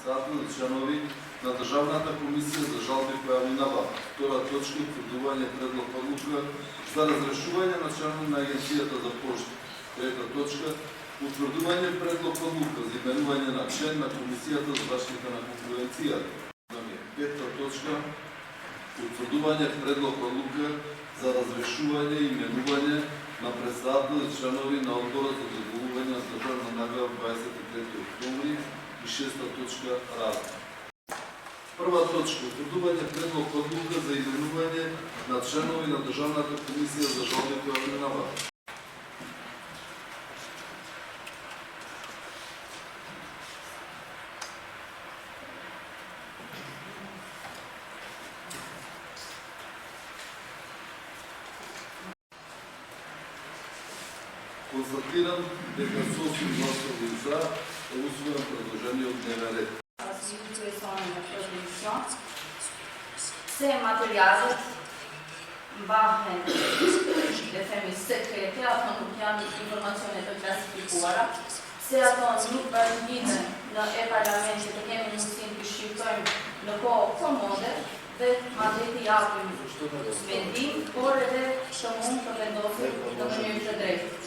председател и членови на Државната комисија за жалби по јавни набавки. Втора точка – утврдување предлог одлука за разрешување на членови на Агенцијата за пошти. Трета точка – утврдување предлог одлука за именување на член на Комисијата за заштита на конкуренцијата. Пета точка – утврдување предлог одлука за разрешување и именување на председател и членови на Одборот за доделување на државна награда 23 октомври и шеста точка – работа. Прва точка – утврдување предлог одлука за именување на членови на Државната комисија за жалби по јавни набавки. Констатирам дека со 8 гласови за е усвоено предложениот дневен ред. Se materialet bahen dhe themi sekrete, ato nuk janë informacione të klasifikuara, se ato nuk bashkëngiten në e-parlamentit të kemi mundësinë të shqiptojmë në kohë komode dhe madje t'i japim vendim, por edhe të mund të vendosim në mënyrë të drejtë.